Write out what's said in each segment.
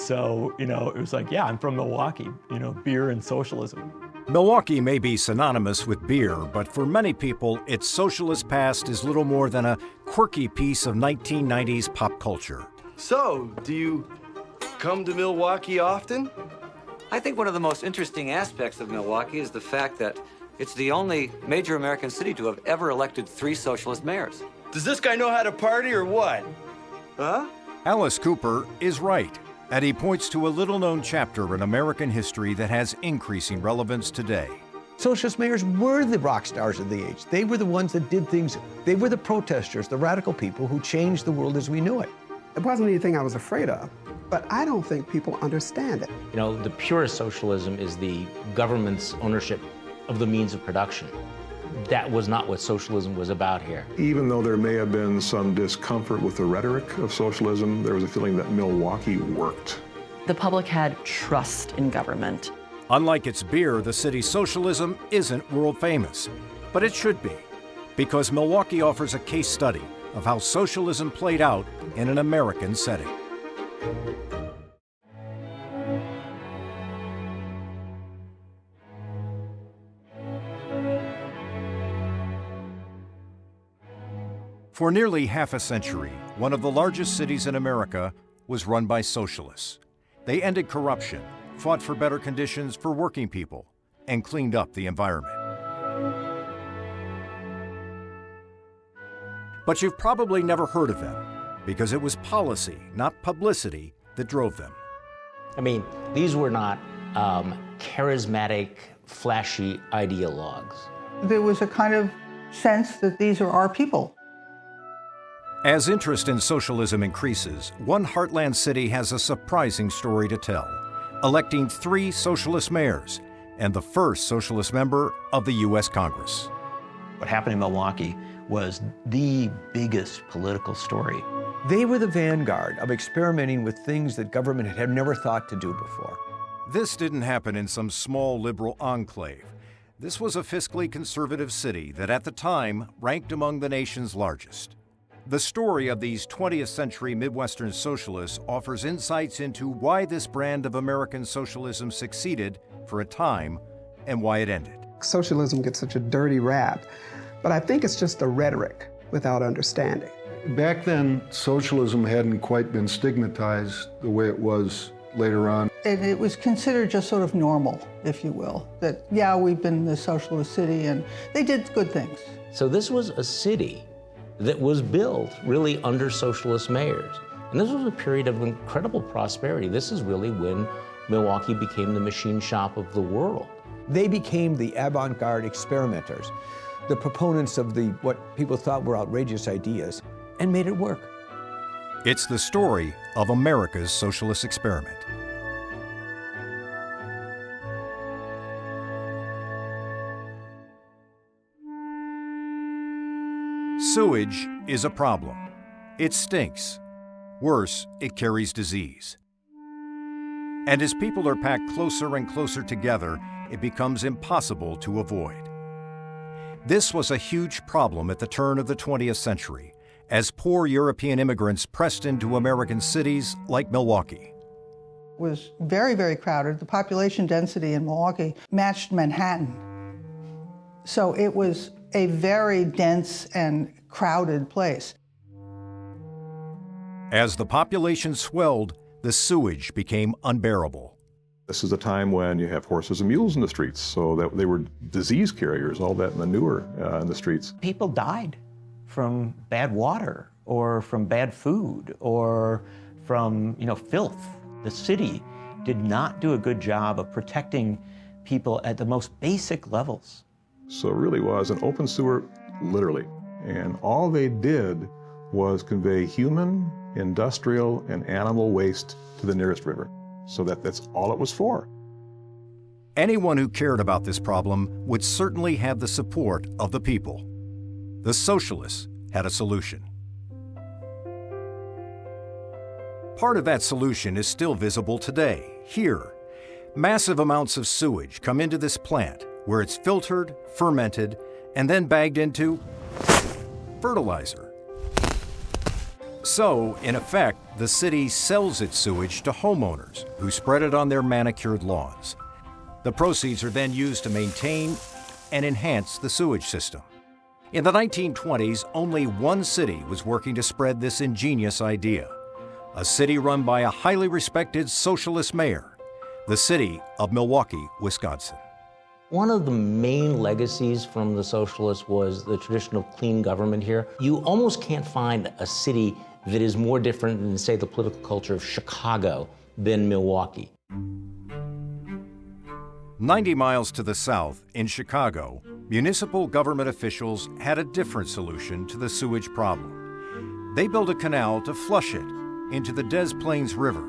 So, it was like, yeah, I'm from Milwaukee, beer and socialism. Milwaukee may be synonymous with beer, but for many people, its socialist past is little more than a quirky piece of 1990s pop culture. So, do you come to Milwaukee often? I think one of the most interesting aspects of Milwaukee is the fact that it's the only major American city to have ever elected 3 socialist mayors. Does this guy know how to party or what? Huh? Alice Cooper is right, and he points to a little-known chapter in American history that has increasing relevance today. Socialist mayors were the rock stars of the age. They were the ones that did things. They were the protesters, the radical people who changed the world as we knew it. It wasn't anything I was afraid of, but I don't think people understand it. The purest socialism is the government's ownership of the means of production. That was not what socialism was about here. Even though there may have been some discomfort with the rhetoric of socialism, there was a feeling that Milwaukee worked. The public had trust in government. Unlike its beer, the city's socialism isn't world famous, but it should be, because Milwaukee offers a case study of how socialism played out in an American setting. For nearly half a century, one of the largest cities in America was run by socialists. They ended corruption, fought for better conditions for working people, and cleaned up the environment. But you've probably never heard of them, because it was policy, not publicity, that drove them. These were not charismatic, flashy ideologues. There was a kind of sense that these are our people. As interest in socialism increases, one heartland city has a surprising story to tell, electing 3 socialist mayors and the first socialist member of the U.S. Congress. What happened in Milwaukee was the biggest political story. They were the vanguard of experimenting with things that government had never thought to do before. This didn't happen in some small liberal enclave. This was a fiscally conservative city that at the time ranked among the nation's largest. The story of these 20th century Midwestern socialists offers insights into why this brand of American socialism succeeded for a time and why it ended. Socialism gets such a dirty rap, but I think it's just a rhetoric without understanding. Back then, socialism hadn't quite been stigmatized the way it was later on. And it was considered just sort of normal, if you will, that, yeah, we've been the socialist city, and they did good things. So this was a city that was built really under socialist mayors. And this was a period of incredible prosperity. This is really when Milwaukee became the machine shop of the world. They became the avant-garde experimenters, the proponents of what people thought were outrageous ideas, and made it work. It's the story of America's socialist experiment. Sewage is a problem. It stinks. Worse, it carries disease. And as people are packed closer and closer together, it becomes impossible to avoid. This was a huge problem at the turn of the 20th century, as poor European immigrants pressed into American cities like Milwaukee. It was very, very crowded. The population density in Milwaukee matched Manhattan. So it was a very dense and crowded place. As the population swelled, the sewage became unbearable. This is a time when you have horses and mules in the streets, so that they were disease carriers, all that manure in the streets. People died from bad water or from bad food or from, filth. The city did not do a good job of protecting people at the most basic levels. So it really was an open sewer, literally. And all they did was convey human, industrial, and animal waste to the nearest river. So that's all it was for. Anyone who cared about this problem would certainly have the support of the people. The socialists had a solution. Part of that solution is still visible today, here. Massive amounts of sewage come into this plant, where it's filtered, fermented, and then bagged into fertilizer. So, in effect, the city sells its sewage to homeowners who spread it on their manicured lawns. The proceeds are then used to maintain and enhance the sewage system. In the 1920s, only one city was working to spread this ingenious idea. A city run by a highly respected socialist mayor, the city of Milwaukee, Wisconsin. One of the main legacies from the socialists was the tradition of clean government here. You almost can't find a city that is more different than, say, the political culture of Chicago than Milwaukee. 90 miles to the south, in Chicago, municipal government officials had a different solution to the sewage problem. They built a canal to flush it into the Des Plaines River.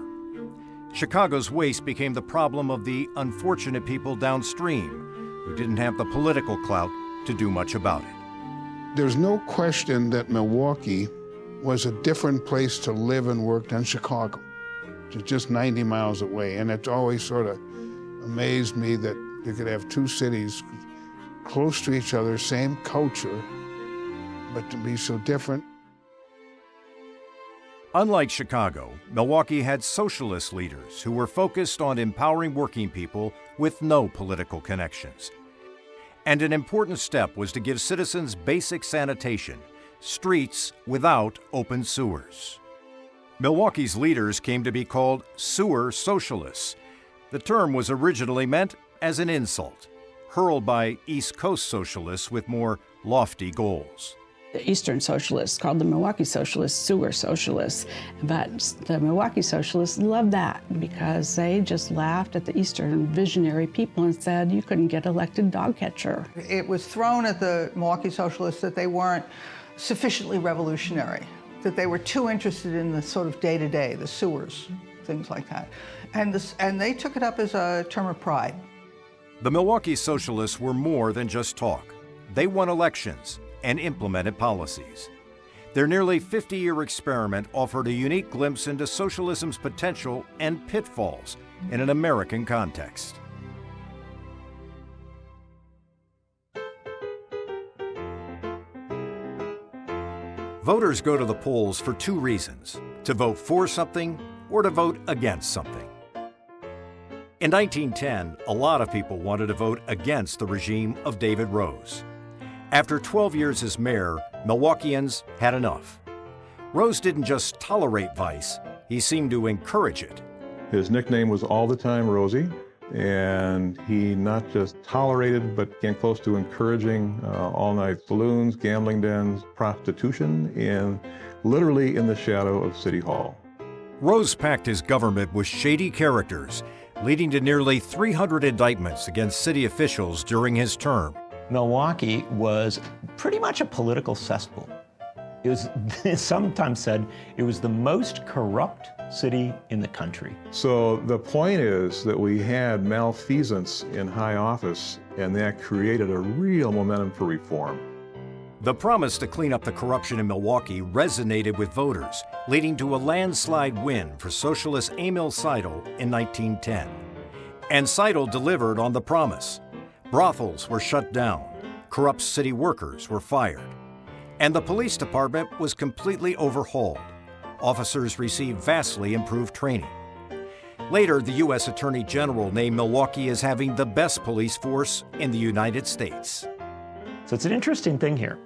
Chicago's waste became the problem of the unfortunate people downstream who didn't have the political clout to do much about it. There's no question that Milwaukee was a different place to live and work than Chicago. It's just 90 miles away, and it's always sort of amazed me that you could have two cities close to each other, same culture, but to be so different. Unlike Chicago, Milwaukee had socialist leaders who were focused on empowering working people with no political connections. And an important step was to give citizens basic sanitation, streets without open sewers. Milwaukee's leaders came to be called sewer socialists. The term was originally meant as an insult, hurled by East Coast socialists with more lofty goals. The Eastern Socialists called the Milwaukee Socialists sewer socialists, but the Milwaukee Socialists loved that because they just laughed at the Eastern visionary people and said you couldn't get elected dog catcher. It was thrown at the Milwaukee Socialists that they weren't sufficiently revolutionary, that they were too interested in the sort of day-to-day, the sewers, things like that. And they took it up as a term of pride. The Milwaukee Socialists were more than just talk. They won elections and implemented policies. Their nearly 50-year experiment offered a unique glimpse into socialism's potential and pitfalls in an American context. Voters go to the polls for two reasons: to vote for something or to vote against something. In 1910, a lot of people wanted to vote against the regime of David Rose. After 12 years as mayor, Milwaukeeans had enough. Rose didn't just tolerate vice, he seemed to encourage it. His nickname was all the time Rosie, and he not just tolerated but came close to encouraging all-night saloons, gambling dens, prostitution, and literally in the shadow of City Hall. Rose packed his government with shady characters, leading to nearly 300 indictments against city officials during his term. Milwaukee was pretty much a political cesspool. It was sometimes said it was the most corrupt city in the country. So the point is that we had malfeasance in high office, and that created a real momentum for reform. The promise to clean up the corruption in Milwaukee resonated with voters, leading to a landslide win for socialist Emil Seidel in 1910. And Seidel delivered on the promise. Brothels were shut down, corrupt city workers were fired, and the police department was completely overhauled. Officers received vastly improved training. Later, the U.S. Attorney General named Milwaukee as having the best police force in the United States. So it's an interesting thing here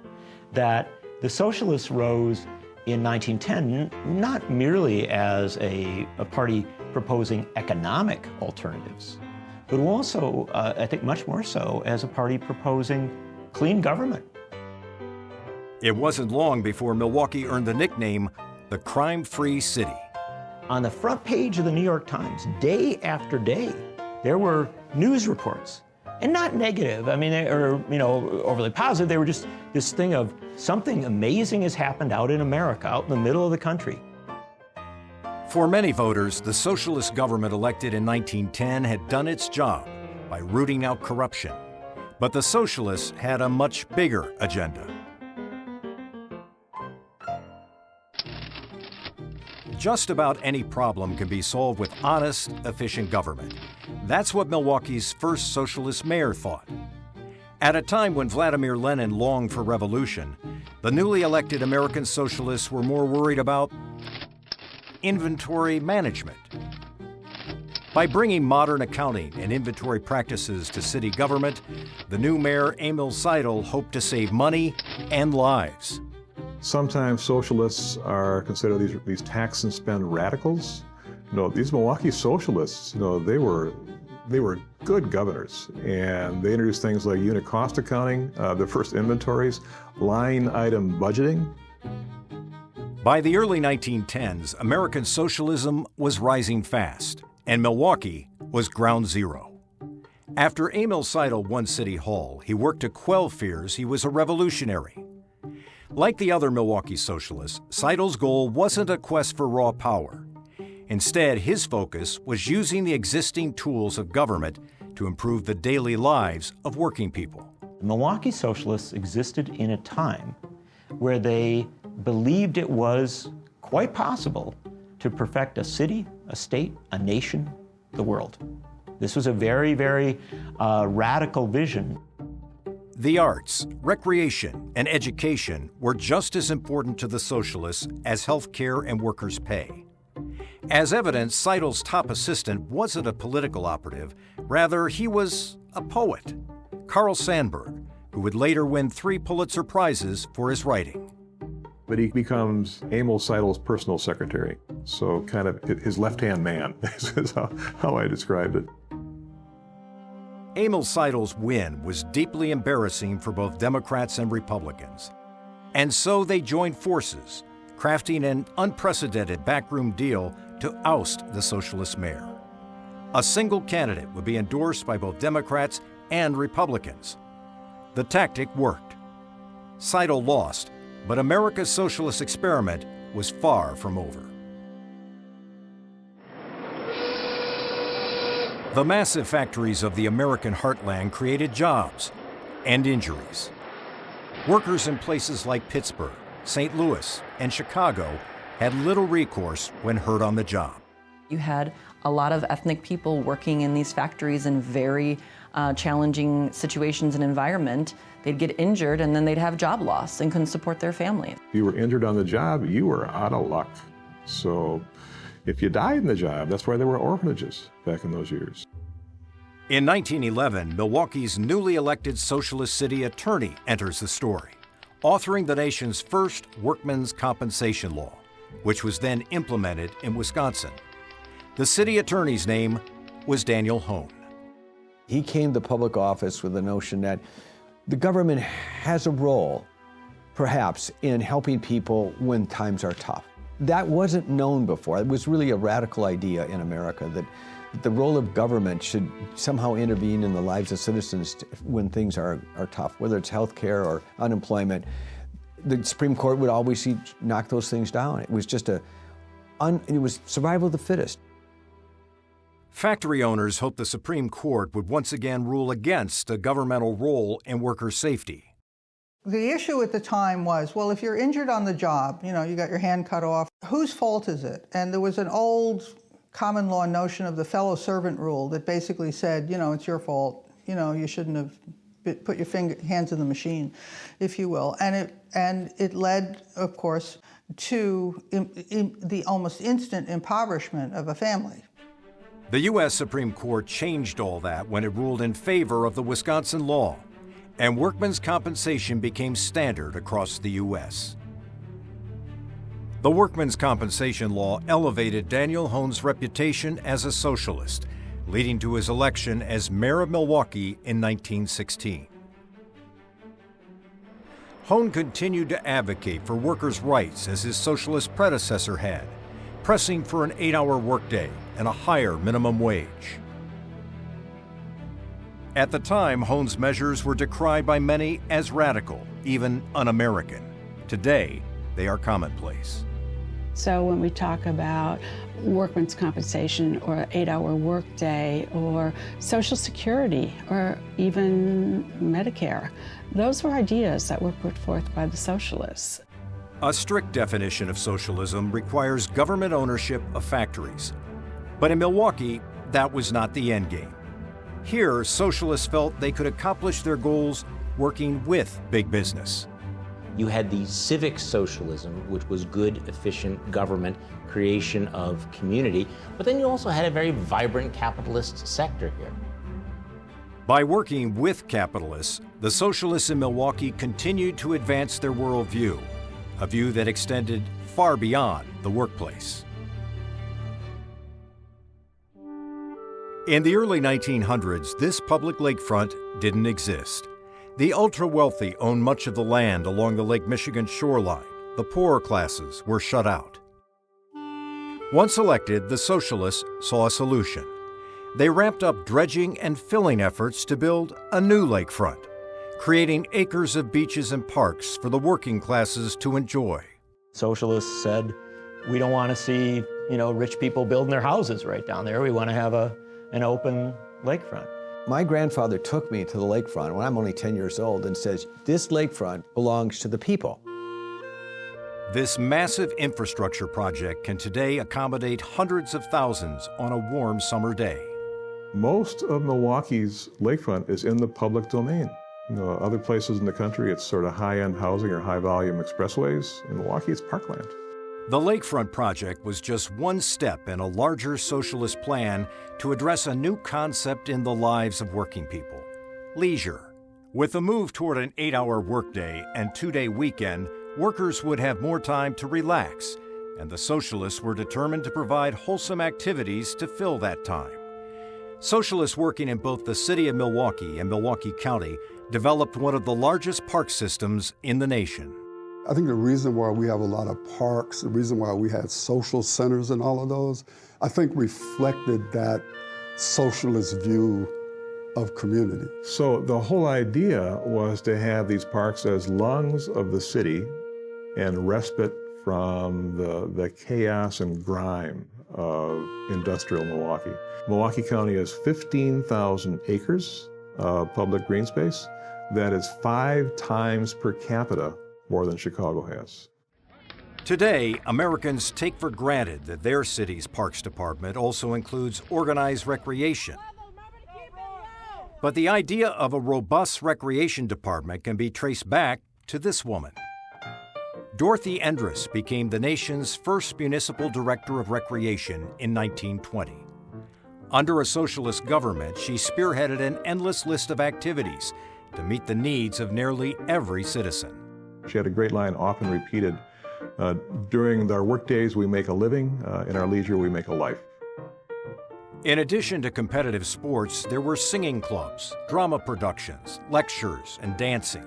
that the socialists rose in 1910 not merely as a party proposing economic alternatives, but also, I think much more so, as a party proposing clean government. It wasn't long before Milwaukee earned the nickname the crime-free city. On the front page of the New York Times, day after day, there were news reports, and not negative, or overly positive. They were just this thing of something amazing has happened out in America, out in the middle of the country. For many voters, the socialist government elected in 1910 had done its job by rooting out corruption. But the socialists had a much bigger agenda. Just about any problem can be solved with honest, efficient government. That's what Milwaukee's first socialist mayor thought. At a time when Vladimir Lenin longed for revolution, The newly elected American Socialists were more worried about inventory management. By bringing modern accounting and inventory practices to city government, the new mayor, Emil Seidel, hoped to save money and lives. Sometimes socialists are considered these tax and spend radicals. These Milwaukee socialists, they were good governors, and they introduced things like unit cost accounting, the first inventories, line item budgeting. By the early 1910s, American socialism was rising fast, and Milwaukee was ground zero. After Emil Seidel won City Hall, he worked to quell fears he was a revolutionary. Like the other Milwaukee socialists, Seidel's goal wasn't a quest for raw power. Instead, his focus was using the existing tools of government to improve the daily lives of working people. Milwaukee socialists existed in a time where they believed it was quite possible to perfect a city, a state, a nation, the world. This was a very, very radical vision. The arts, recreation, and education were just as important to the socialists as health care and workers' pay. As evidence, Seidel's top assistant wasn't a political operative. Rather, he was a poet, Carl Sandburg, who would later win 3 Pulitzer Prizes for his writing. But he becomes Emil Seidel's personal secretary, so kind of his left-hand man is how I described it. Emil Seidel's win was deeply embarrassing for both Democrats and Republicans. And so they joined forces, crafting an unprecedented backroom deal to oust the socialist mayor. A single candidate would be endorsed by both Democrats and Republicans. The tactic worked. Seidel lost, but America's socialist experiment was far from over. The massive factories of the American heartland created jobs and injuries. Workers in places like Pittsburgh, St. Louis, and Chicago had little recourse when hurt on the job. You had a lot of ethnic people working in these factories in very challenging situations and environment. They'd get injured and then they'd have job loss and couldn't support their family. If you were injured on the job, you were out of luck. So if you died in the job, that's why there were orphanages back in those years. In 1911, Milwaukee's newly elected socialist city attorney enters the story, authoring the nation's first workmen's compensation law, which was then implemented in Wisconsin. The city attorney's name was Daniel Hone. He came to public office with the notion that the government has a role, perhaps, in helping people when times are tough. That wasn't known before. It was really a radical idea in America that the role of government should somehow intervene in the lives of citizens when things are tough, whether it's health care or unemployment. The Supreme Court would always knock those things down. It was just it was survival of the fittest. Factory owners hoped the Supreme Court would once again rule against a governmental role in worker safety. The issue at the time was, well, if you're injured on the job, you got your hand cut off, whose fault is it? And there was an old common law notion of the fellow servant rule that basically said, it's your fault. You shouldn't have put your hands in the machine, if you will. And it led, of course, to the almost instant impoverishment of a family. The U.S. Supreme Court changed all that when it ruled in favor of the Wisconsin law, and workmen's compensation became standard across the U.S. The workmen's compensation law elevated Daniel Hone's reputation as a socialist, leading to his election as mayor of Milwaukee in 1916. Hone continued to advocate for workers' rights as his socialist predecessor had, pressing for an 8-hour workday and a higher minimum wage. At the time, Hone's measures were decried by many as radical, even un-American. Today, they are commonplace. So when we talk about workman's compensation or an 8-hour workday or Social Security or even Medicare, those were ideas that were put forth by the socialists. A strict definition of socialism requires government ownership of factories. But in Milwaukee, that was not the end game. Here, socialists felt they could accomplish their goals working with big business. You had the civic socialism, which was good, efficient government, creation of community, but then you also had a very vibrant capitalist sector here. By working with capitalists, the socialists in Milwaukee continued to advance their worldview, a view that extended far beyond the workplace. In the early 1900s, this public lakefront didn't exist. The ultra-wealthy owned much of the land along the Lake Michigan shoreline. The poorer classes were shut out. Once elected, the socialists saw a solution. They ramped up dredging and filling efforts to build a new lakefront, creating acres of beaches and parks for the working classes to enjoy. Socialists said, we don't want to see, rich people building their houses right down there. We want to have an open lakefront. My grandfather took me to the lakefront when I'm only 10 years old and says, this lakefront belongs to the people. This massive infrastructure project can today accommodate hundreds of thousands on a warm summer day. Most of Milwaukee's lakefront is in the public domain. Other places in the country, it's sort of high-end housing or high-volume expressways. In Milwaukee, it's parkland. The lakefront project was just one step in a larger socialist plan to address a new concept in the lives of working people: leisure. With the move toward an 8-hour workday and 2-day weekend, workers would have more time to relax, and the socialists were determined to provide wholesome activities to fill that time. Socialists working in both the city of Milwaukee and Milwaukee County developed one of the largest park systems in the nation. I think the reason why we have a lot of parks, the reason why we had social centers and all of those, I think reflected that socialist view of community. So the whole idea was to have these parks as lungs of the city and respite from the chaos and grime of industrial Milwaukee. Milwaukee County has 15,000 acres of public green space. That is 5 times per capita more than Chicago has. Today, Americans take for granted that their city's parks department also includes organized recreation. But the idea of a robust recreation department can be traced back to this woman. Dorothy Endress became the nation's first municipal director of recreation in 1920. Under a socialist government, she spearheaded an endless list of activities to meet the needs of nearly every citizen. She had a great line, often repeated, during our work days we make a living, in our leisure we make a life. In addition to competitive sports, there were singing clubs, drama productions, lectures, and dancing.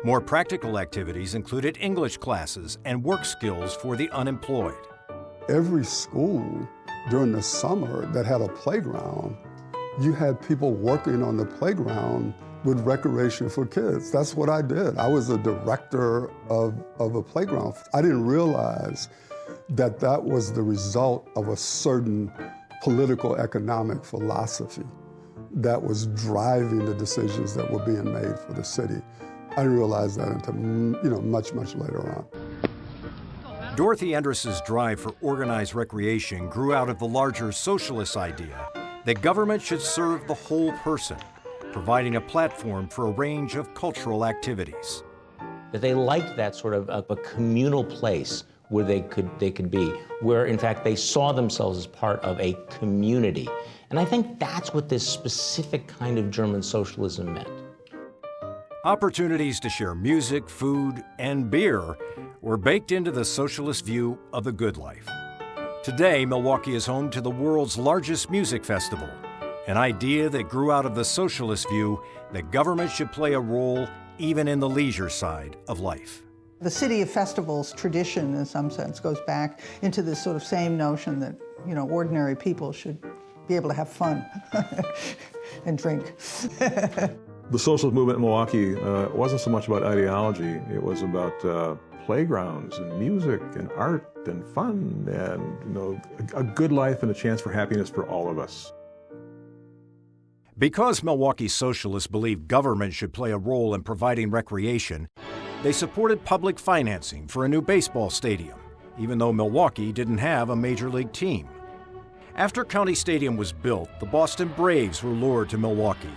More practical activities included English classes and work skills for the unemployed. Every school during the summer that had a playground, you had people working on the playground with recreation for kids. That's what I did. I was a director of a playground. I didn't realize that that was the result of a certain political economic philosophy that was driving the decisions that were being made for the city. I didn't realize that until much later on. Dorothy Endress's drive for organized recreation grew out of the larger socialist idea that government should serve the whole person, providing a platform for a range of cultural activities. That they liked that sort of a communal place where they could be, where in fact they saw themselves as part of a community. And I think that's what this specific kind of German socialism meant. Opportunities to share music, food, and beer were baked into the socialist view of the good life. Today, Milwaukee is home to the world's largest music festival, an idea that grew out of the socialist view that government should play a role even in the leisure side of life. The City of Festivals tradition, in some sense, goes back into this sort of same notion that, ordinary people should be able to have fun and drink. The socialist movement in Milwaukee wasn't so much about ideology. It was about playgrounds and music and art and fun and a good life and a chance for happiness for all of us. Because Milwaukee socialists believed government should play a role in providing recreation, they supported public financing for a new baseball stadium, even though Milwaukee didn't have a major league team. After County Stadium was built, the Boston Braves were lured to Milwaukee.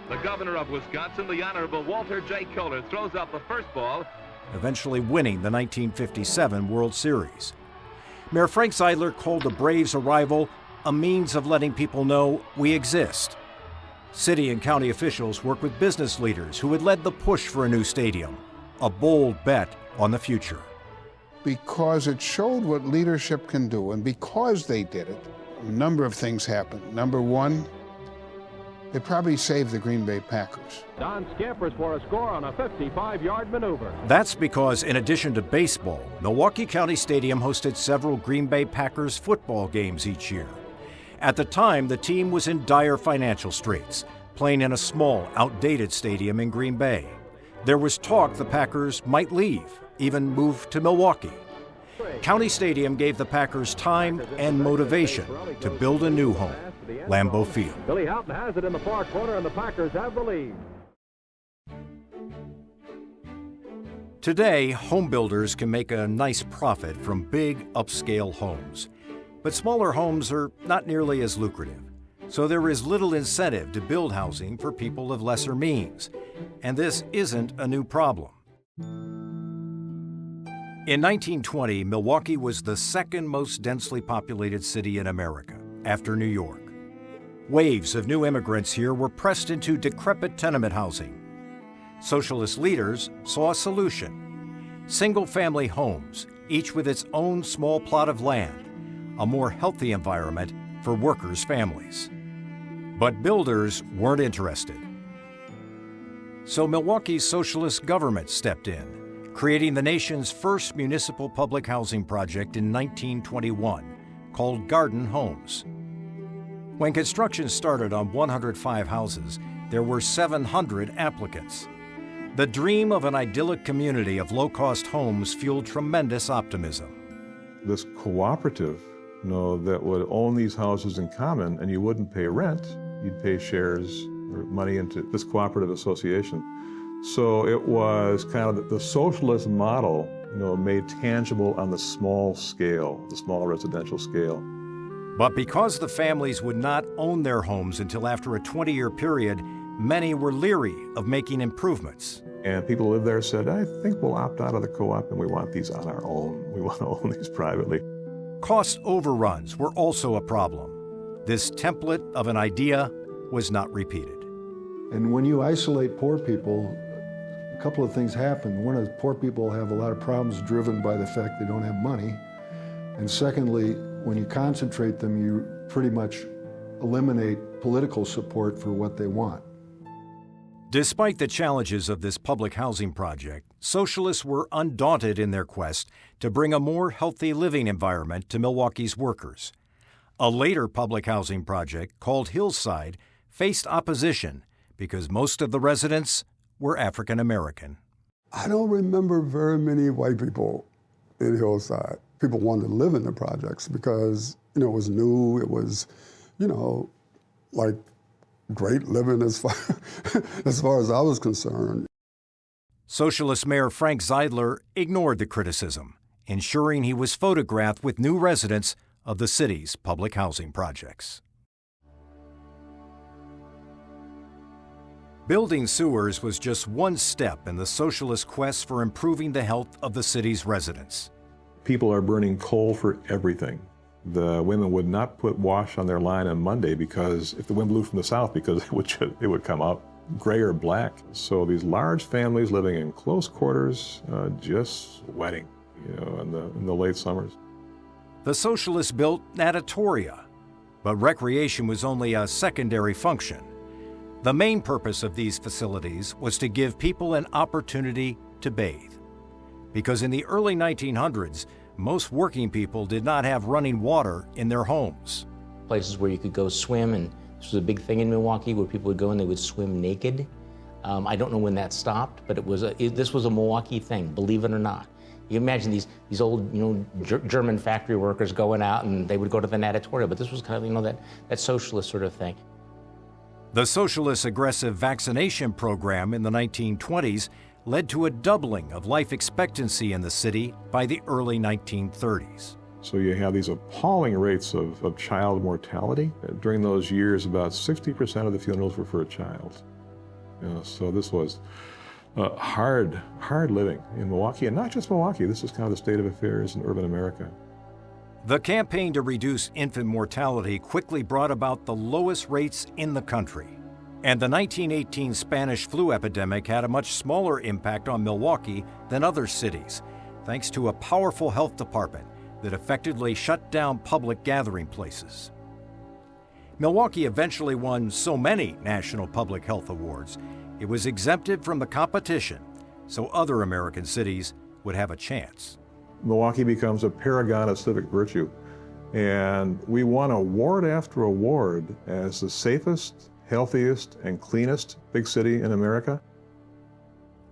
The governor of Wisconsin, the Honorable Walter J. Kohler, throws up the first ball, eventually winning the 1957 World Series. Mayor Frank Zeidler called the Braves' arrival a means of letting people know we exist. City and county officials worked with business leaders who had led the push for a new stadium, a bold bet on the future. Because it showed what leadership can do, and because they did it, a number of things happened. Number one, they probably saved the Green Bay Packers. Don scampers for a score on a 55-yard maneuver. That's because in addition to baseball, Milwaukee County Stadium hosted several Green Bay Packers football games each year. At the time, the team was in dire financial straits, playing in a small, outdated stadium in Green Bay. There was talk the Packers might leave, even move to Milwaukee. County Stadium gave the Packers time and motivation to build a new home, Lambeau Field. Billy Houghton has it in the far corner, and the Packers have the lead. Today, home builders can make a nice profit from big, upscale homes. But smaller homes are not nearly as lucrative. So there is little incentive to build housing for people of lesser means. And this isn't a new problem. In 1920, Milwaukee was the second most densely populated city in America, after New York. Waves of new immigrants here were pressed into decrepit tenement housing. Socialist leaders saw a solution: single-family homes, each with its own small plot of land, a more healthy environment for workers' families. But builders weren't interested. So Milwaukee's socialist government stepped in, creating the nation's first municipal public housing project in 1921, called Garden Homes. When construction started on 105 houses, there were 700 applicants. The dream of an idyllic community of low-cost homes fueled tremendous optimism. This cooperative, that would own these houses in common, and you wouldn't pay rent, you'd pay shares or money into this cooperative association. So it was kind of the socialist model, made tangible on the small scale, the small residential scale. But because the families would not own their homes until after a 20-year period, many were leery of making improvements. And people who lived there said, I think we'll opt out of the co-op and we want these on our own. We want to own these privately. Cost overruns were also a problem. This template of an idea was not repeated. And when you isolate poor people, a couple of things happen. One is poor people have a lot of problems driven by the fact they don't have money. And secondly, when you concentrate them, you pretty much eliminate political support for what they want. Despite the challenges of this public housing project, socialists were undaunted in their quest to bring a more healthy living environment to Milwaukee's workers. A later public housing project, called Hillside, faced opposition because most of the residents were African American. I don't remember very many white people in Hillside. People wanted to live in the projects because, it was new, it was, like great living as far as I was concerned. Socialist Mayor Frank Zeidler ignored the criticism, ensuring he was photographed with new residents of the city's public housing projects. Building sewers was just one step in the socialist quest for improving the health of the city's residents. People are burning coal for everything. The women would not put wash on their line on Monday because if the wind blew from the south, because it would come out gray or black. So these large families living in close quarters, just sweating, in the late summers. The socialists built natatoria, but recreation was only a secondary function. The main purpose of these facilities was to give people an opportunity to bathe. Because in the early 1900s, most working people did not have running water in their homes. Places where you could go swim, and this was a big thing in Milwaukee where people would go and they would swim naked. I don't know when that stopped, but this was a Milwaukee thing, believe it or not. You imagine these old, German factory workers going out and they would go to the natatorium, but this was kind of, that socialist sort of thing. The socialist aggressive vaccination program in the 1920s led to a doubling of life expectancy in the city by the early 1930s. So you have these appalling rates of child mortality. During those years, about 60% of the funerals were for a child. So this was hard living in Milwaukee, and not just Milwaukee. This is kind of the state of affairs in urban America. The campaign to reduce infant mortality quickly brought about the lowest rates in the country. And the 1918 Spanish flu epidemic had a much smaller impact on Milwaukee than other cities, thanks to a powerful health department that effectively shut down public gathering places. Milwaukee eventually won so many national public health awards, it was exempted from the competition so other American cities would have a chance. Milwaukee becomes a paragon of civic virtue, and we won award after award as the safest, healthiest, and cleanest big city in America.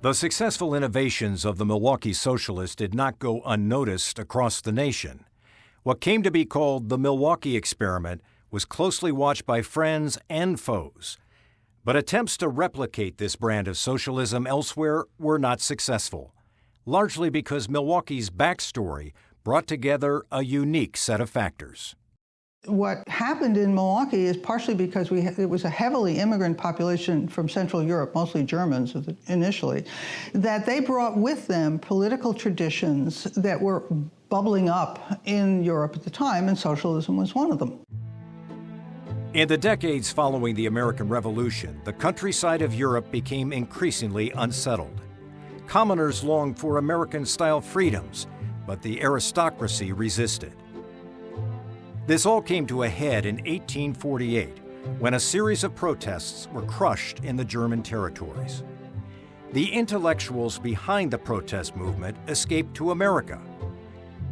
The successful innovations of the Milwaukee Socialists did not go unnoticed across the nation. What came to be called the Milwaukee Experiment was closely watched by friends and foes. But attempts to replicate this brand of socialism elsewhere were not successful, largely because Milwaukee's backstory brought together a unique set of factors. What happened in Milwaukee is partially because it was a heavily immigrant population from Central Europe, mostly Germans initially, that they brought with them political traditions that were bubbling up in Europe at the time, and socialism was one of them. In the decades following the American Revolution, the countryside of Europe became increasingly unsettled. Commoners longed for American-style freedoms, but the aristocracy resisted. This all came to a head in 1848, when a series of protests were crushed in the German territories. The intellectuals behind the protest movement escaped to America.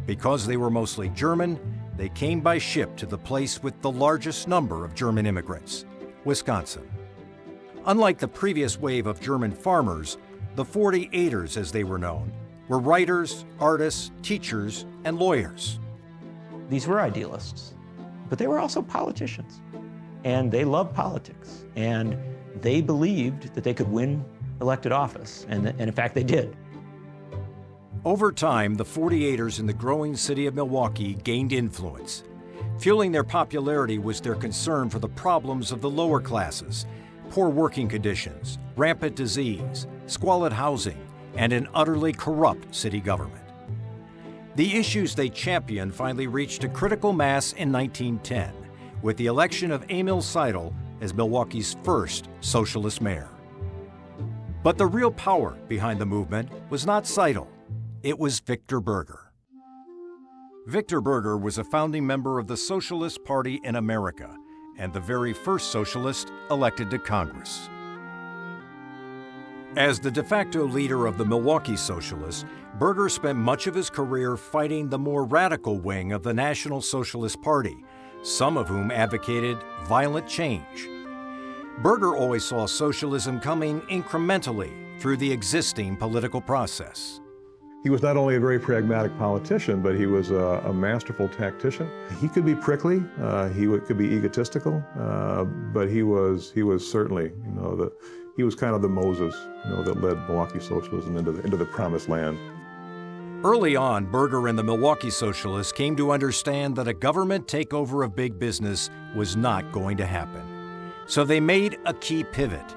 Because they were mostly German, they came by ship to the place with the largest number of German immigrants, Wisconsin. Unlike the previous wave of German farmers, the 48ers, as they were known, were writers, artists, teachers, and lawyers. These were idealists, but they were also politicians. And they loved politics. And they believed that they could win elected office. And in fact, they did. Over time, the 48ers in the growing city of Milwaukee gained influence. Fueling their popularity was their concern for the problems of the lower classes, poor working conditions, rampant disease, squalid housing, and an utterly corrupt city government. The issues they championed finally reached a critical mass in 1910, with the election of Emil Seidel as Milwaukee's first socialist mayor. But the real power behind the movement was not Seidel. It was Victor Berger. Victor Berger was a founding member of the Socialist Party in America and the very first socialist elected to Congress. As the de facto leader of the Milwaukee Socialists, Berger spent much of his career fighting the more radical wing of the National Socialist Party, some of whom advocated violent change. Berger always saw socialism coming incrementally through the existing political process. He was not only a very pragmatic politician, but he was a masterful tactician. He could be prickly, could be egotistical, but he was certainly, he was kind of the Moses, that led Milwaukee socialism into the promised land. Early on, Berger and the Milwaukee Socialists came to understand that a government takeover of big business was not going to happen. So they made a key pivot,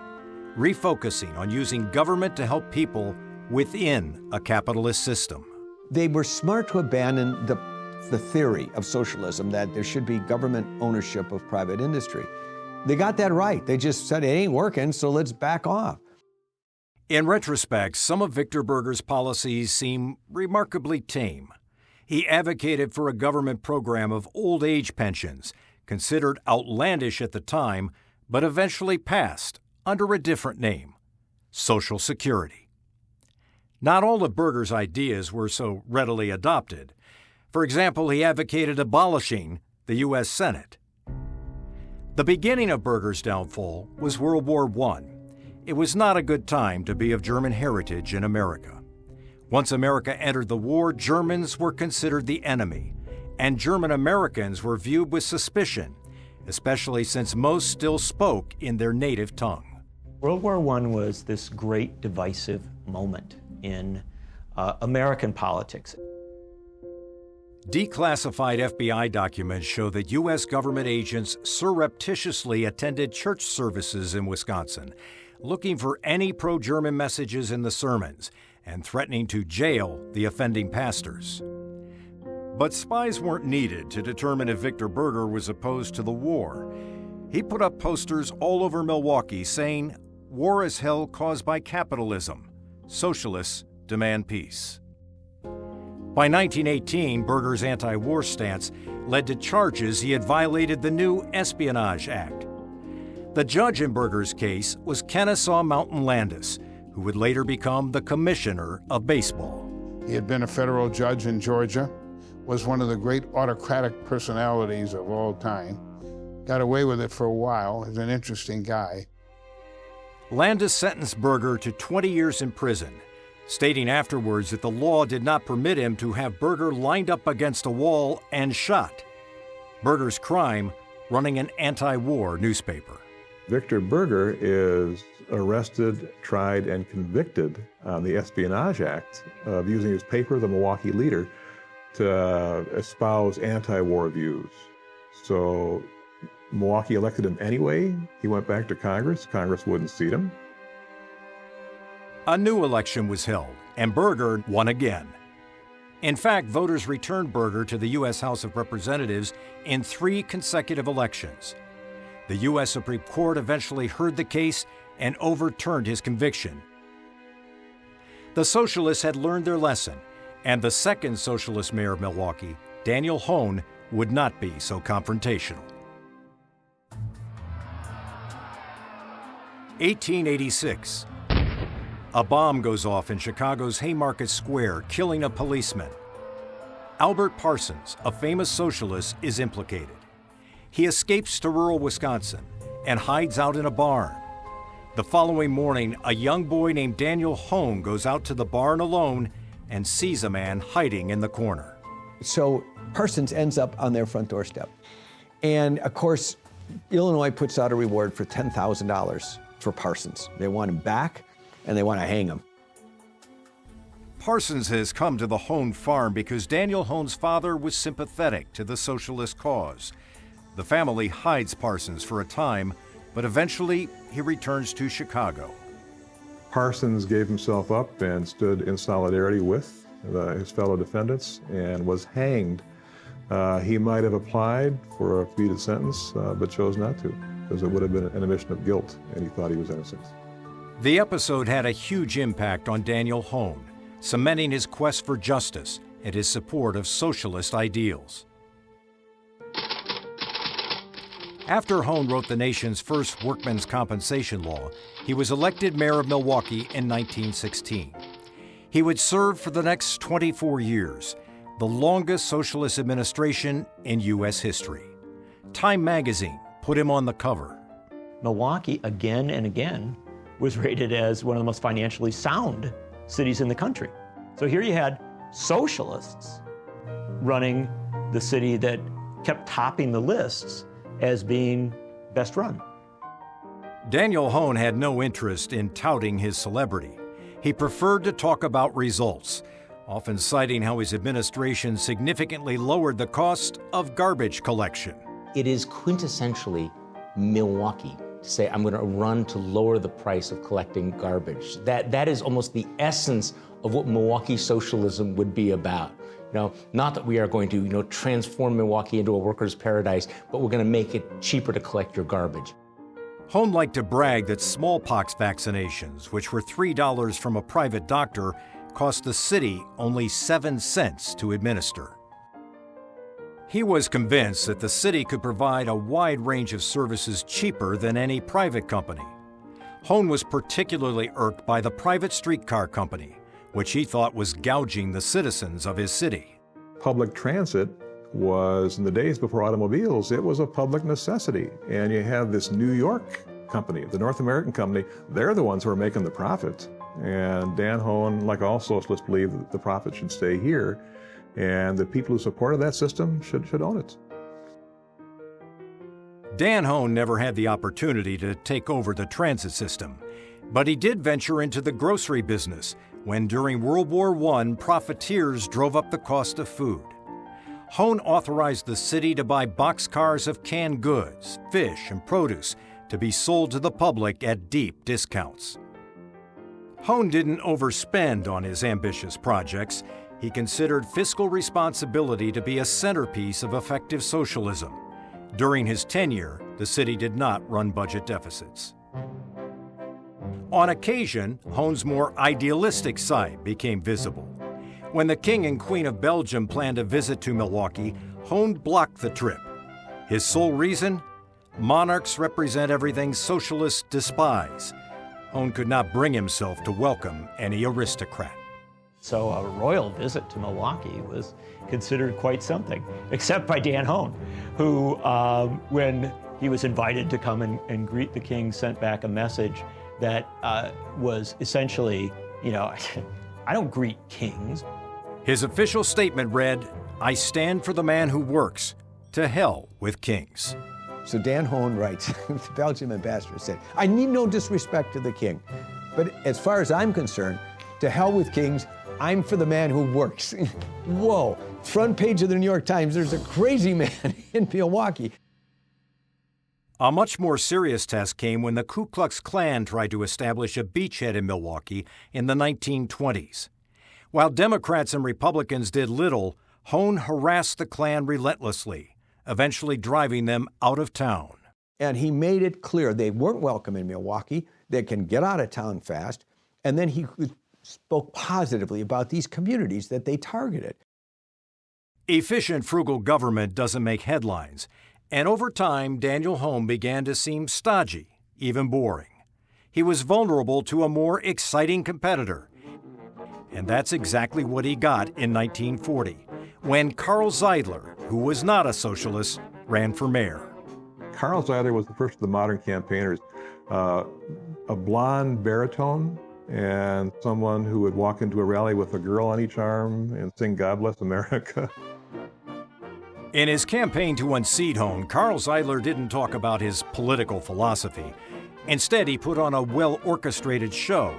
refocusing on using government to help people within a capitalist system. They were smart to abandon the theory of socialism that there should be government ownership of private industry. They got that right. They just said, it ain't working, so let's back off. In retrospect, some of Victor Berger's policies seem remarkably tame. He advocated for a government program of old age pensions, considered outlandish at the time, but eventually passed under a different name, Social Security. Not all of Berger's ideas were so readily adopted. For example, he advocated abolishing the U.S. Senate. The beginning of Berger's downfall was World War I. It was not a good time to be of German heritage in America. Once America entered the war, Germans were considered the enemy, and German Americans were viewed with suspicion, especially since most still spoke in their native tongue. World War I was this great divisive moment in American politics. Declassified FBI documents show that U.S. government agents surreptitiously attended church services in Wisconsin, looking for any pro-German messages in the sermons and threatening to jail the offending pastors. But spies weren't needed to determine if Victor Berger was opposed to the war. He put up posters all over Milwaukee saying, "War is hell caused by capitalism. Socialists demand peace." By 1918, Berger's anti-war stance led to charges he had violated the new Espionage Act. The judge in Berger's case was Kennesaw Mountain Landis, who would later become the commissioner of baseball. He had been a federal judge in Georgia, was one of the great autocratic personalities of all time, got away with it for a while, is an interesting guy. Landis sentenced Berger to 20 years in prison, stating afterwards that the law did not permit him to have Berger lined up against a wall and shot. Berger's crime, running an anti-war newspaper. Victor Berger is arrested, tried, and convicted on the Espionage Act of using his paper, the Milwaukee Leader, to espouse anti-war views. So Milwaukee elected him anyway. He went back to Congress. Congress wouldn't seat him. A new election was held, and Berger won again. In fact, voters returned Berger to the U.S. House of Representatives in 3 consecutive elections. The U.S. Supreme Court eventually heard the case and overturned his conviction. The Socialists had learned their lesson, and the second Socialist mayor of Milwaukee, Daniel Hone, would not be so confrontational. 1886. A bomb goes off in Chicago's Haymarket Square, killing a policeman. Albert Parsons, a famous socialist, is implicated. He escapes to rural Wisconsin and hides out in a barn. The following morning, a young boy named Daniel Hone goes out to the barn alone and sees a man hiding in the corner. So Parsons ends up on their front doorstep. And of course, Illinois puts out a reward for $10,000 for Parsons. They want him back, and they want to hang him. Parsons has come to the Hone farm because Daniel Hone's father was sympathetic to the socialist cause. The family hides Parsons for a time, but eventually he returns to Chicago. Parsons gave himself up and stood in solidarity with his fellow defendants and was hanged. He might have applied for a commuted sentence, but chose not to, because it would have been an admission of guilt, and he thought he was innocent. The episode had a huge impact on Daniel Hone, cementing his quest for justice and his support of socialist ideals. After Hone wrote the nation's first workmen's compensation law, he was elected mayor of Milwaukee in 1916. He would serve for the next 24 years, the longest socialist administration in U.S. history. Time magazine put him on the cover. Milwaukee, again and again, was rated as one of the most financially sound cities in the country. So here you had socialists running the city that kept topping the lists as being best run. Daniel Hone had no interest in touting his celebrity. He preferred to talk about results, often citing how his administration significantly lowered the cost of garbage collection. It is quintessentially Milwaukee to say, I'm going to run to lower the price of collecting garbage. That is almost the essence of what Milwaukee socialism would be about. Not that we are going to, transform Milwaukee into a worker's paradise, but we're going to make it cheaper to collect your garbage. Hone liked to brag that smallpox vaccinations, which were $3 from a private doctor, cost the city only 7 cents to administer. He was convinced that the city could provide a wide range of services cheaper than any private company. Hone was particularly irked by the private streetcar company, which he thought was gouging the citizens of his city. Public transit was, in the days before automobiles, it was a public necessity. And you have this New York company, the North American company, they're the ones who are making the profit. And Dan Hone, like all socialists, believed that the profit should stay here, and the people who supported that system should own it. Dan Hone never had the opportunity to take over the transit system, but he did venture into the grocery business when during World War I, profiteers drove up the cost of food. Hone authorized the city to buy boxcars of canned goods, fish, and produce to be sold to the public at deep discounts. Hone didn't overspend on his ambitious projects. He considered fiscal responsibility to be a centerpiece of effective socialism. During his tenure, the city did not run budget deficits. On occasion, Hone's more idealistic side became visible. When the King and Queen of Belgium planned a visit to Milwaukee, Hone blocked the trip. His sole reason? Monarchs represent everything socialists despise. Hone could not bring himself to welcome any aristocrat. So a royal visit to Milwaukee was considered quite something, except by Dan Hone, who, when he was invited to come and greet the king, sent back a message that was essentially, I don't greet kings. His official statement read, "I stand for the man who works. To hell with kings." So Dan Hone writes, the Belgian ambassador said, "I need no disrespect to the king, but as far as I'm concerned, to hell with kings, I'm for the man who works." Whoa, front page of the New York Times, there's a crazy man in Milwaukee. A much more serious test came when the Ku Klux Klan tried to establish a beachhead in Milwaukee in the 1920s. While Democrats and Republicans did little, Hone harassed the Klan relentlessly, eventually driving them out of town. And he made it clear they weren't welcome in Milwaukee, they can get out of town fast, and then he spoke positively about these communities that they targeted. Efficient, frugal government doesn't make headlines, and over time, Daniel Hone began to seem stodgy, even boring. He was vulnerable to a more exciting competitor, and that's exactly what he got in 1940, when Carl Zeidler, who was not a socialist, ran for mayor. Carl Zeidler was the first of the modern campaigners, a blonde baritone, and someone who would walk into a rally with a girl on each arm and sing "God Bless America." In his campaign to unseat Hone, Carl Zeidler didn't talk about his political philosophy. Instead, he put on a well-orchestrated show.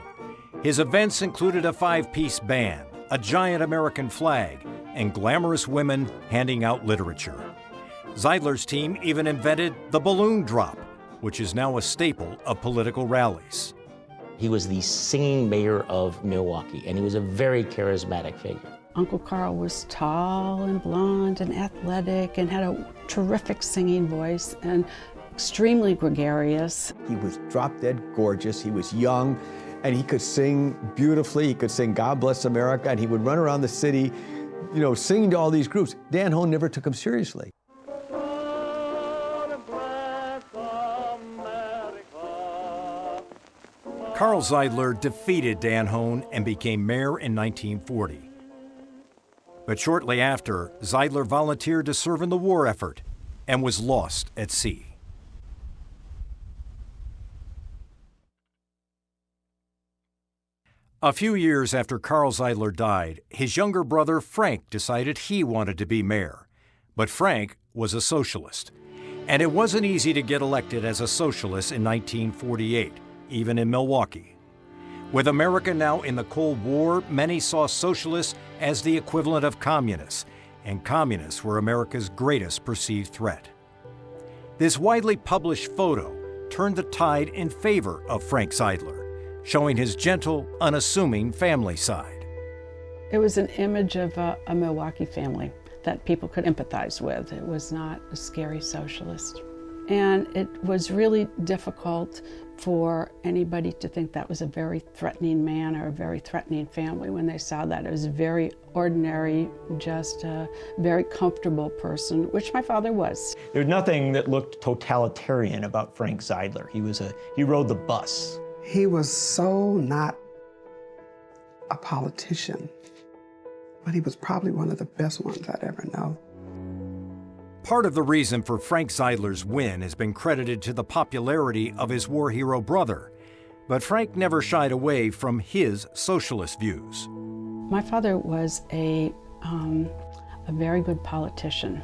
His events included a 5-piece band, a giant American flag, and glamorous women handing out literature. Zeidler's team even invented the balloon drop, which is now a staple of political rallies. He was the singing mayor of Milwaukee, and he was a very charismatic figure. Uncle Carl was tall and blonde and athletic and had a terrific singing voice and extremely gregarious. He was drop-dead gorgeous, he was young, and he could sing beautifully. He could sing "God Bless America," and he would run around the city, singing to all these groups. Dan Hone never took him seriously. Carl Zeidler defeated Dan Hone and became mayor in 1940. But shortly after, Zeidler volunteered to serve in the war effort and was lost at sea. A few years after Carl Zeidler died, his younger brother Frank decided he wanted to be mayor. But Frank was a socialist, and it wasn't easy to get elected as a socialist in 1948, even in Milwaukee. With America now in the Cold War, many saw socialists as the equivalent of communists, and communists were America's greatest perceived threat. This widely published photo turned the tide in favor of Frank Zeidler, showing his gentle, unassuming family side. It was an image of a Milwaukee family that people could empathize with. It was not a scary socialist. And it was really difficult for anybody to think that was a very threatening man or a very threatening family when they saw that. It was very ordinary, just a very comfortable person, which my father was. There was nothing that looked totalitarian about Frank Zeidler. He rode the bus. He was so not a politician, but he was probably one of the best ones I'd ever known. Part of the reason for Frank Zeidler's win has been credited to the popularity of his war hero brother, but Frank never shied away from his socialist views. My father was a very good politician,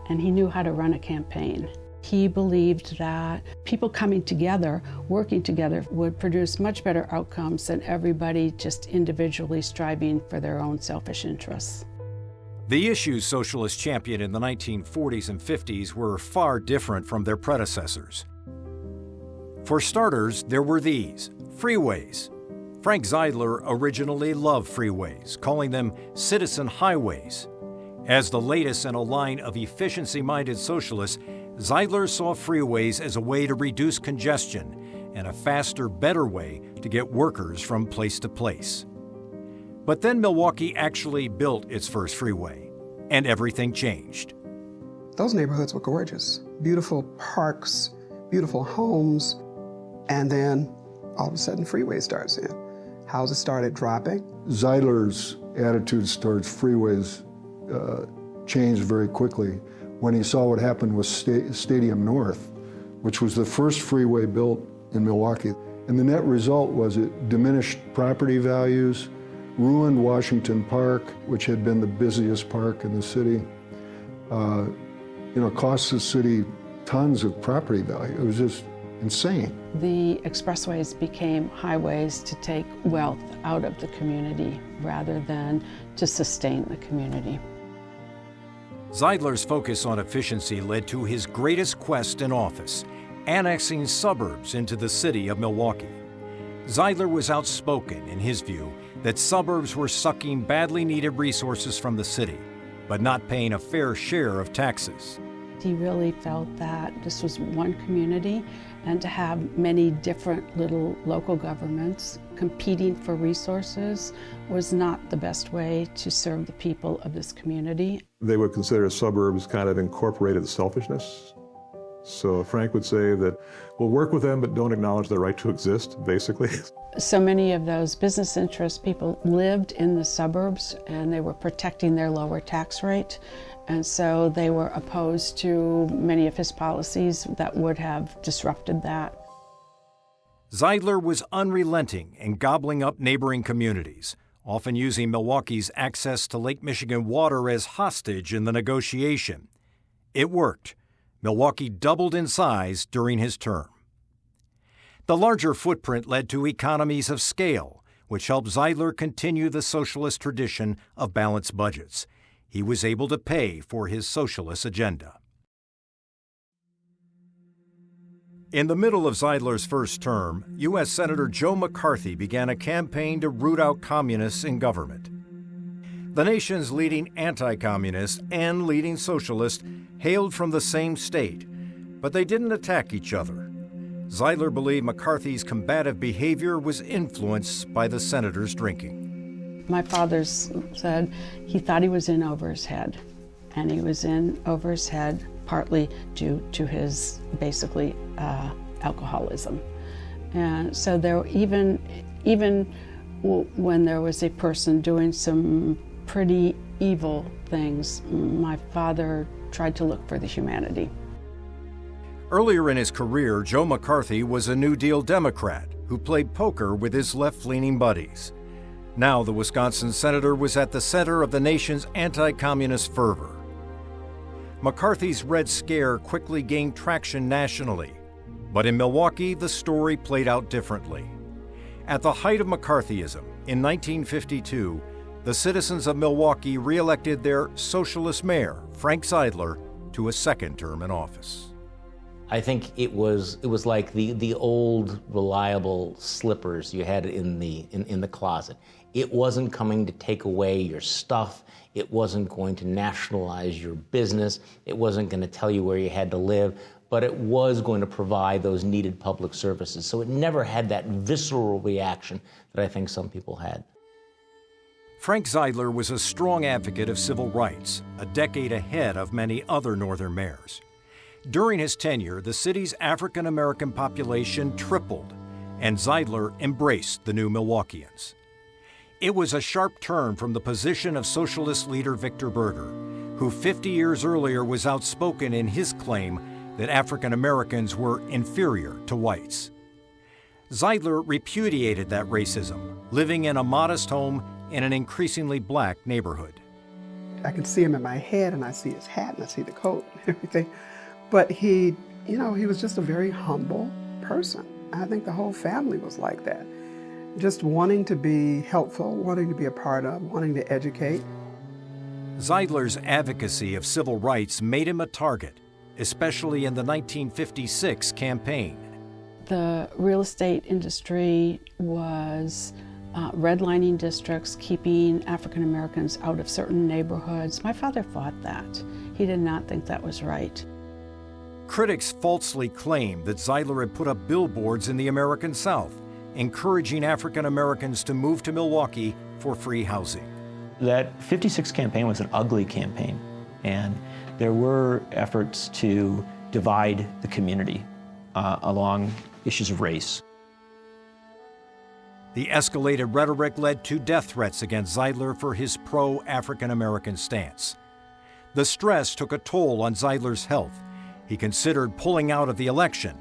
and he knew how to run a campaign. He believed that people coming together, working together, would produce much better outcomes than everybody just individually striving for their own selfish interests. The issues socialists championed in the 1940s and 50s were far different from their predecessors. For starters, there were these, freeways. Frank Zeidler originally loved freeways, calling them citizen highways. As the latest in a line of efficiency-minded socialists, Zeidler saw freeways as a way to reduce congestion and a faster, better way to get workers from place to place. But then Milwaukee actually built its first freeway, and everything changed. Those neighborhoods were gorgeous. Beautiful parks, beautiful homes, and then all of a sudden freeway starts in. Houses started dropping. Zeidler's attitudes towards freeways changed very quickly when he saw what happened with Stadium North, which was the first freeway built in Milwaukee. And the net result was it diminished property values, ruined Washington Park, which had been the busiest park in the city. Cost the city tons of property value. It was just insane. The expressways became highways to take wealth out of the community rather than to sustain the community. Zeidler's focus on efficiency led to his greatest quest in office, annexing suburbs into the city of Milwaukee. Zeidler was outspoken in his view that suburbs were sucking badly needed resources from the city, but not paying a fair share of taxes. He really felt that this was one community, and to have many different little local governments competing for resources was not the best way to serve the people of this community. They would consider suburbs kind of incorporated selfishness. So Frank would say that we'll work with them, but don't acknowledge their right to exist, basically. So many of those business interest people lived in the suburbs, and they were protecting their lower tax rate. And so they were opposed to many of his policies that would have disrupted that. Zeidler was unrelenting in gobbling up neighboring communities, often using Milwaukee's access to Lake Michigan water as hostage in the negotiation. It worked. Milwaukee doubled in size during his term. The larger footprint led to economies of scale, which helped Zeidler continue the socialist tradition of balanced budgets. He was able to pay for his socialist agenda. In the middle of Zeidler's first term, U.S. Senator Joe McCarthy began a campaign to root out communists in government. The nation's leading anti-communist and leading socialist hailed from the same state, but they didn't attack each other. Zeidler believed McCarthy's combative behavior was influenced by the senator's drinking. My father said he thought he was in over his head, and he was in over his head partly due to his basically alcoholism. And so there, even when there was a person doing some pretty evil things, my father tried to look for the humanity. Earlier in his career, Joe McCarthy was a New Deal Democrat who played poker with his left-leaning buddies. Now the Wisconsin senator was at the center of the nation's anti-communist fervor. McCarthy's Red Scare quickly gained traction nationally, but in Milwaukee, the story played out differently. At the height of McCarthyism, in 1952, the citizens of Milwaukee re-elected their socialist mayor, Frank Zeidler, to a second term in office. I think it was like the old reliable slippers you had in the closet. It wasn't coming to take away your stuff. It wasn't going to nationalize your business. It wasn't going to tell you where you had to live, but it was going to provide those needed public services. So it never had that visceral reaction that I think some people had. Frank Zeidler was a strong advocate of civil rights, a decade ahead of many other northern mayors. During his tenure, the city's African American population tripled, and Zeidler embraced the new Milwaukeeans. It was a sharp turn from the position of socialist leader Victor Berger, who 50 years earlier was outspoken in his claim that African Americans were inferior to whites. Zeidler repudiated that racism, living in a modest home in an increasingly black neighborhood. I can see him in my head, and I see his hat, and I see the coat and everything. But he was just a very humble person. I think the whole family was like that. Just wanting to be helpful, wanting to be a part of, wanting to educate. Zeidler's advocacy of civil rights made him a target, especially in the 1956 campaign. the real estate industry was redlining districts, keeping African Americans out of certain neighborhoods. My father fought that. He did not think that was right. Critics falsely claimed that Zeidler had put up billboards in the American South, encouraging African Americans to move to Milwaukee for free housing. That 56 campaign was an ugly campaign, and there were efforts to divide the community along issues of race. The escalated rhetoric led to death threats against Zeidler for his pro-African American stance. The stress took a toll on Zeidler's health. He considered pulling out of the election,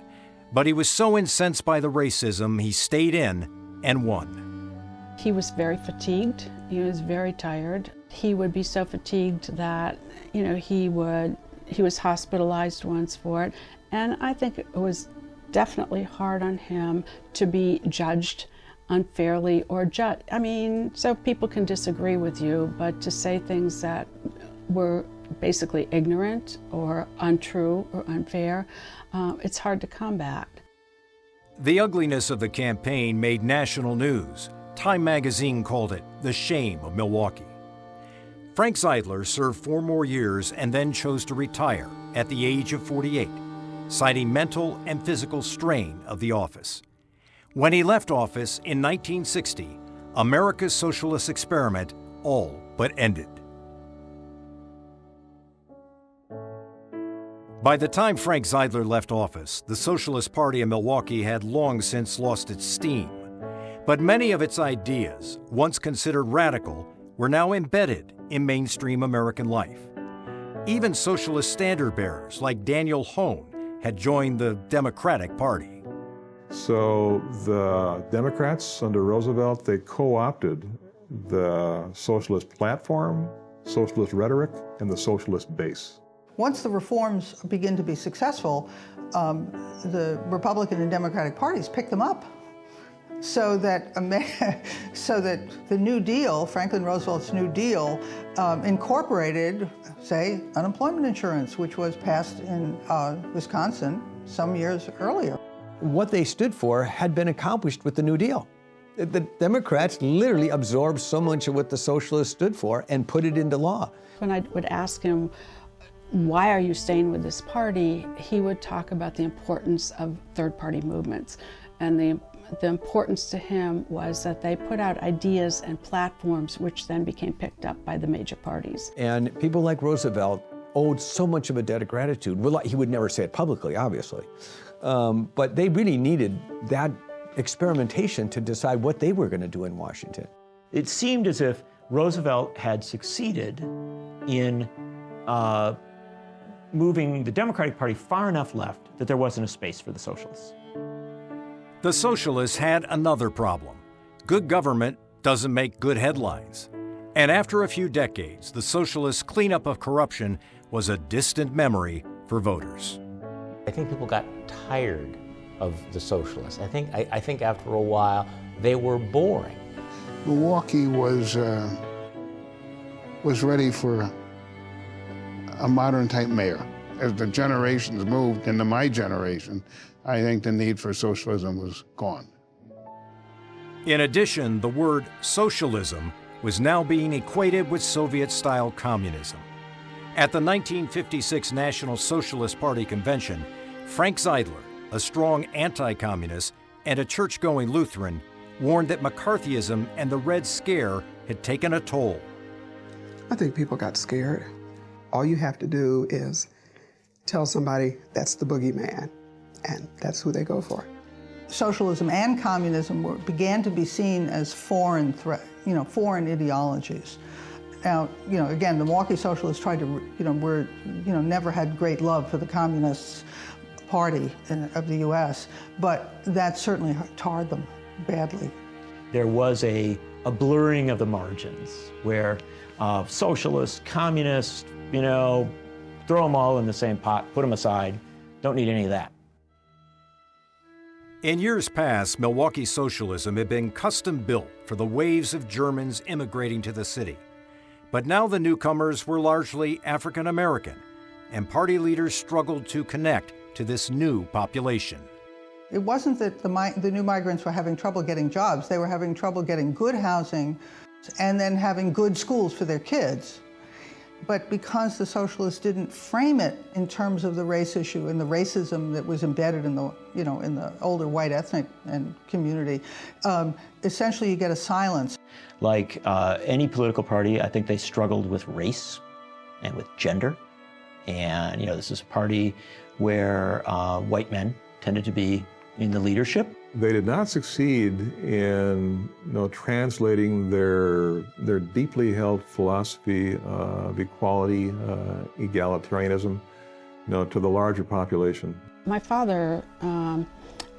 but he was so incensed by the racism, he stayed in and won. He was very fatigued. He was very tired. He would be so fatigued that, he was hospitalized once for it. And I think it was definitely hard on him to be judged unfairly or so people can disagree with you, but to say things that were basically ignorant or untrue or unfair, it's hard to combat. The ugliness of the campaign made national news. Time magazine called it the shame of Milwaukee. Frank Zeidler served 4 more years and then chose to retire at the age of 48, citing mental and physical strain of the office. When he left office in 1960, America's socialist experiment all but ended. By the time Frank Zeidler left office, the Socialist Party in Milwaukee had long since lost its steam. But many of its ideas, once considered radical, were now embedded in mainstream American life. Even socialist standard-bearers like Daniel Hone had joined the Democratic Party. So the Democrats under Roosevelt, they co-opted the socialist platform, socialist rhetoric, and the socialist base. Once the reforms begin to be successful, the Republican and Democratic parties pick them up. So that the New Deal, Franklin Roosevelt's New Deal, incorporated, say, unemployment insurance, which was passed in Wisconsin some years earlier. What they stood for had been accomplished with the New Deal. The Democrats literally absorbed so much of what the socialists stood for and put it into law. When I would ask him, why are you staying with this party, he would talk about the importance of third-party movements. And the importance to him was that they put out ideas and platforms which then became picked up by the major parties. And people like Roosevelt owed so much of a debt of gratitude. Well, he would never say it publicly, obviously. But they really needed that experimentation to decide what they were going to do in Washington. It seemed as if Roosevelt had succeeded in moving the Democratic Party far enough left that there wasn't a space for the socialists. The socialists had another problem. Good government doesn't make good headlines. And after a few decades, the socialists' cleanup of corruption was a distant memory for voters. I think people got tired of the socialists. I think after a while, they were boring. Milwaukee was ready for a modern type mayor. As the generations moved into my generation, I think the need for socialism was gone. In addition, the word socialism was now being equated with Soviet-style communism. At the 1956 National Socialist Party convention, Frank Zeidler, a strong anti-communist and a church-going Lutheran, warned that McCarthyism and the Red Scare had taken a toll. I think people got scared. All you have to do is tell somebody that's the boogeyman, and that's who they go for. Socialism and communism began to be seen as foreign foreign ideologies. Now, again, the Milwaukee Socialists tried to, never had great love for the Communist Party of the U.S., but that certainly tarred them badly. There was a blurring of the margins where socialists, communists, throw them all in the same pot, put them aside, don't need any of that. In years past, Milwaukee socialism had been custom built for the waves of Germans immigrating to the city. But now the newcomers were largely African American, and party leaders struggled to connect to this new population. It wasn't that the new migrants were having trouble getting jobs. They were having trouble getting good housing and then having good schools for their kids. But because the socialists didn't frame it in terms of the race issue and the racism that was embedded in the, in the older white ethnic and community, essentially you get a silence. Like any political party, I think they struggled with race and with gender. And, this is a party where white men tended to be in the leadership. They did not succeed in translating their deeply held philosophy of equality, egalitarianism, to the larger population. My father,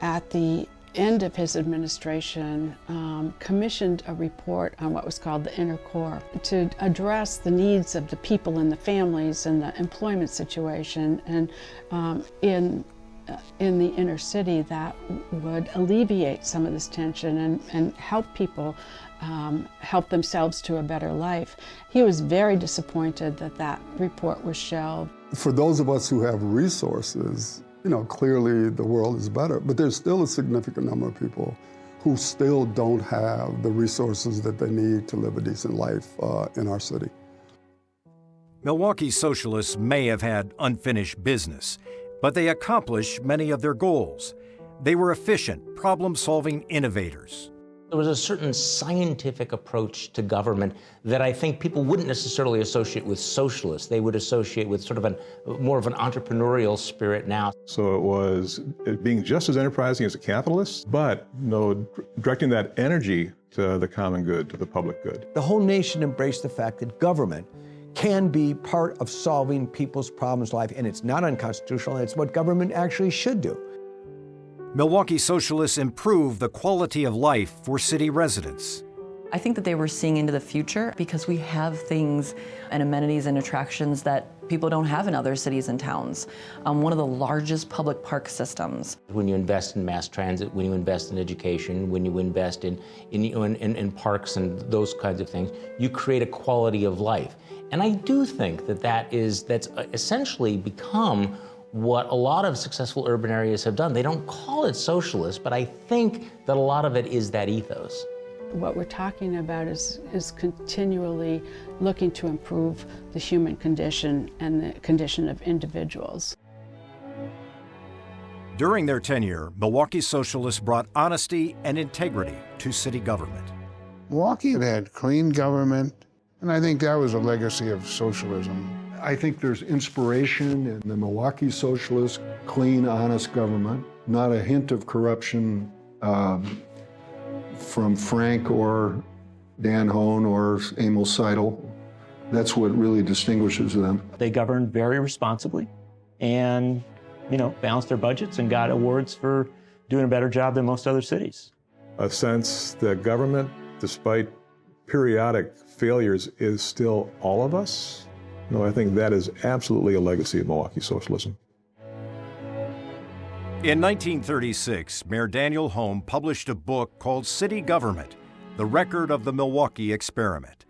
at the end of his administration, commissioned a report on what was called the inner core to address the needs of the people and the families and the employment situation and in the inner city that would alleviate some of this tension and help people help themselves to a better life. He was very disappointed that that report was shelved. For those of us who have resources, clearly the world is better, but there's still a significant number of people who still don't have the resources that they need to live a decent life in our city. Milwaukee socialists may have had unfinished business, but they accomplished many of their goals. They were efficient, problem-solving innovators. There was a certain scientific approach to government that I think people wouldn't necessarily associate with socialists. They would associate with sort of more of an entrepreneurial spirit now. So it was being just as enterprising as a capitalist, but directing that energy to the common good, to the public good. The whole nation embraced the fact that government can be part of solving people's problems in life, and it's not unconstitutional, and it's what government actually should do. Milwaukee socialists improved the quality of life for city residents. I think that they were seeing into the future because we have things and amenities and attractions that people don't have in other cities and towns. One of the largest public park systems. When you invest in mass transit, when you invest in education, when you invest in parks and those kinds of things, you create a quality of life. And I do think that's essentially become what a lot of successful urban areas have done. They don't call it socialist, but I think that a lot of it is that ethos. What we're talking about is continually looking to improve the human condition and the condition of individuals. During their tenure, Milwaukee socialists brought honesty and integrity to city government. Milwaukee had clean government, and I think that was a legacy of socialism. I think there's inspiration in the Milwaukee socialist, clean, honest government, not a hint of corruption from Frank or Dan Hone or Emil Seidel. That's what really distinguishes them. They governed very responsibly and, balanced their budgets and got awards for doing a better job than most other cities. A sense that government, despite periodic failures, is still all of us. I think that is absolutely a legacy of Milwaukee socialism. In 1936, Mayor Daniel Home published a book called City Government, The Record of the Milwaukee Experiment.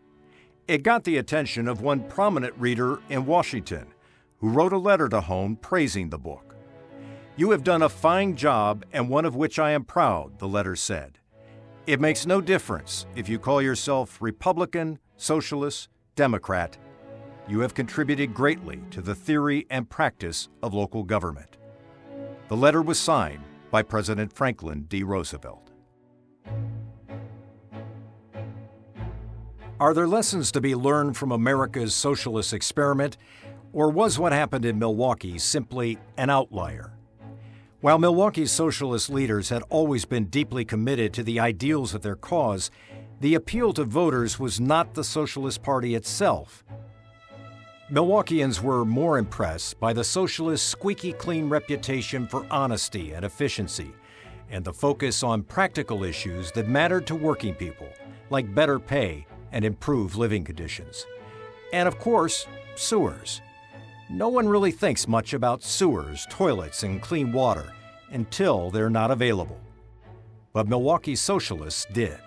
It got the attention of one prominent reader in Washington, who wrote a letter to Home praising the book. "You have done a fine job, and one of which I am proud," the letter said. "It makes no difference if you call yourself Republican, Socialist, Democrat. You have contributed greatly to the theory and practice of local government." The letter was signed by President Franklin D. Roosevelt. Are there lessons to be learned from America's socialist experiment, or was what happened in Milwaukee simply an outlier? While Milwaukee's socialist leaders had always been deeply committed to the ideals of their cause, the appeal to voters was not the Socialist Party itself. Milwaukeeans were more impressed by the socialist squeaky clean reputation for honesty and efficiency, and the focus on practical issues that mattered to working people, like better pay and improved living conditions. And of course, sewers. No one really thinks much about sewers, toilets, and clean water until they're not available. But Milwaukee socialists did.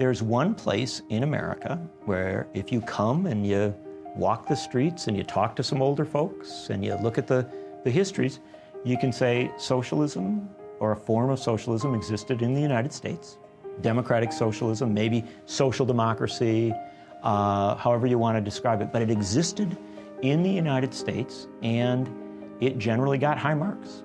there's one place in America where if you come and you walk the streets and you talk to some older folks and you look at the histories, you can say socialism or a form of socialism existed in the United States. Democratic socialism, maybe social democracy, however you want to describe it, but it existed in the United States and it generally got high marks.